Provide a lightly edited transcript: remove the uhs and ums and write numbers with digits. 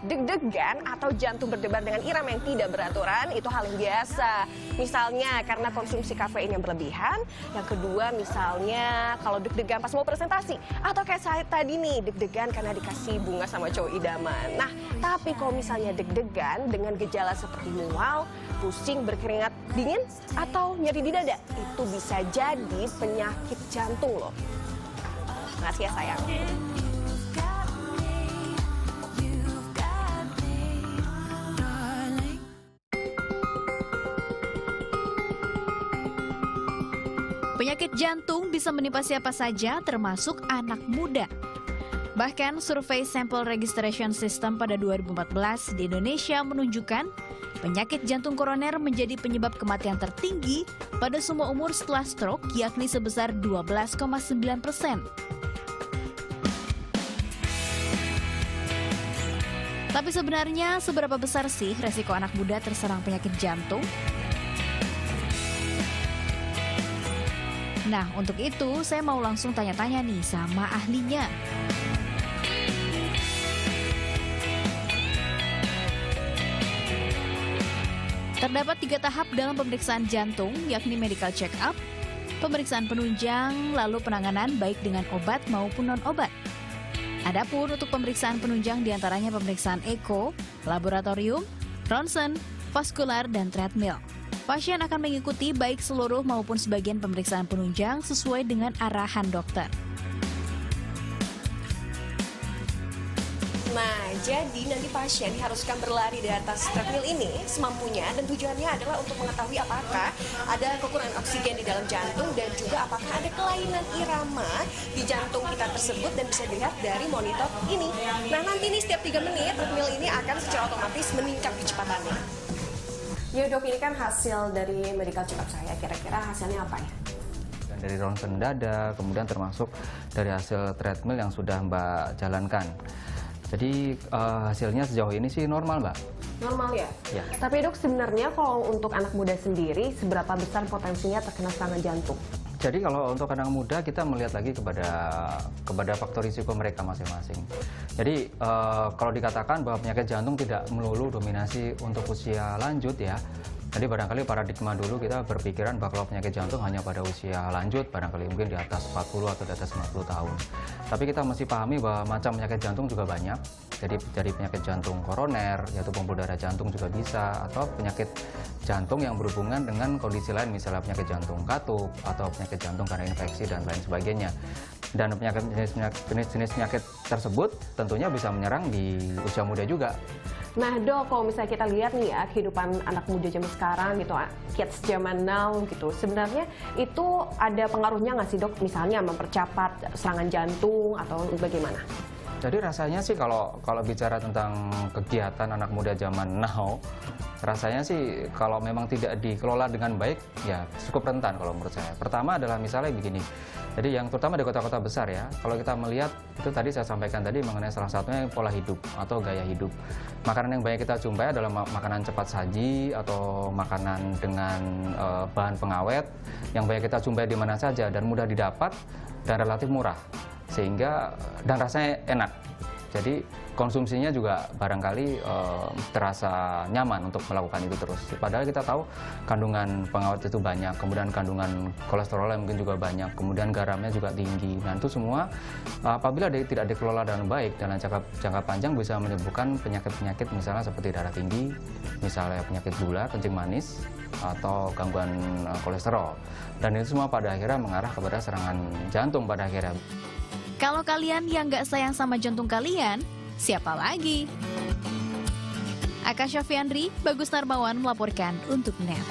deg-degan atau jantung berdebar dengan irama yang tidak beraturan itu hal yang biasa. Misalnya karena konsumsi kafein yang berlebihan. Yang kedua misalnya kalau deg-degan pas mau presentasi. Atau kayak saya tadi nih, deg-degan karena dikasih bunga sama cowok idaman. Nah, tapi kalau misalnya deg-degan dengan gejala seperti mual, pusing, berkeringat dingin, atau nyeri di dada, itu bisa jadi penyakit jantung loh. Makasih ya sayang. Penyakit jantung bisa menimpa siapa saja, termasuk anak muda. Bahkan survei Sample Registration System pada 2014 di Indonesia menunjukkan penyakit jantung koroner menjadi penyebab kematian tertinggi pada semua umur setelah stroke, yakni sebesar 12,9%. Tapi sebenarnya seberapa besar sih resiko anak muda terserang penyakit jantung? Nah, untuk itu saya mau langsung tanya-tanya nih sama ahlinya. Terdapat 3 tahap dalam pemeriksaan jantung, yakni medical check-up, pemeriksaan penunjang, lalu penanganan baik dengan obat maupun non-obat. Adapun untuk pemeriksaan penunjang diantaranya pemeriksaan eko, laboratorium, ronsen, vaskular, dan treadmill. Pasien akan mengikuti baik seluruh maupun sebagian pemeriksaan penunjang sesuai dengan arahan dokter. Nah, jadi nanti pasien diharuskan berlari di atas treadmill ini semampunya dan tujuannya adalah untuk mengetahui apakah ada kekurangan oksigen di dalam jantung dan juga apakah ada kelainan irama di jantung kita tersebut dan bisa dilihat dari monitor ini. Nah, nanti nih setiap 3 menit treadmill ini akan secara otomatis meningkat kecepatannya. Ya dok, ini kan hasil dari medical check-up saya, kira-kira hasilnya apa ya? Dan dari ronsen dada, kemudian termasuk dari hasil treadmill yang sudah Mbak jalankan. Jadi hasilnya sejauh ini sih normal, Mbak. Normal ya? Ya. Tapi dok, sebenarnya kalau untuk anak muda sendiri, seberapa besar potensinya terkena serangan jantung? Jadi kalau untuk anak muda kita melihat lagi kepada faktor risiko mereka masing-masing. Jadi kalau dikatakan bahwa penyakit jantung tidak melulu dominasi untuk usia lanjut ya. Jadi barangkali paradigma dulu kita berpikiran bahwa penyakit jantung hanya pada usia lanjut, barangkali mungkin di atas 40 atau di atas 50 tahun. Tapi kita mesti pahami bahwa macam penyakit jantung juga banyak. Jadi dari penyakit jantung koroner, yaitu pembuluh darah jantung juga bisa, atau penyakit jantung yang berhubungan dengan kondisi lain, misalnya penyakit jantung katup, atau penyakit jantung karena infeksi, dan lain sebagainya. Dan jenis-jenis penyakit tersebut tentunya bisa menyerang di usia muda juga. Nah dok, kalau misalnya kita lihat nih ya kehidupan anak muda zaman sekarang gitu, kids zaman now gitu, sebenarnya itu ada pengaruhnya nggak sih dok? Misalnya mempercepat serangan jantung atau bagaimana? Jadi rasanya sih kalau bicara tentang kegiatan anak muda zaman now, rasanya sih kalau memang tidak dikelola dengan baik, ya cukup rentan kalau menurut saya. Pertama adalah misalnya begini, jadi yang terutama di kota-kota besar ya, kalau kita melihat, itu tadi saya sampaikan tadi mengenai salah satunya pola hidup atau gaya hidup. Makanan yang banyak kita jumpai adalah makanan cepat saji atau makanan dengan bahan pengawet, yang banyak kita jumpai di mana saja dan mudah didapat dan relatif murah. Sehingga dan rasanya enak, jadi konsumsinya juga barangkali terasa nyaman untuk melakukan itu terus. Padahal kita tahu kandungan pengawet itu banyak, kemudian kandungan kolesterolnya mungkin juga banyak, kemudian garamnya juga tinggi. Dan itu semua apabila tidak dikelola dengan baik dalam jangka panjang bisa menyebabkan penyakit-penyakit misalnya seperti darah tinggi, misalnya penyakit gula, kencing manis, atau gangguan kolesterol. Dan itu semua pada akhirnya mengarah kepada serangan jantung pada akhirnya. Kalau kalian yang nggak sayang sama jantung kalian, siapa lagi? Akasha Fiandri, Bagus Narmawan melaporkan untuk NET.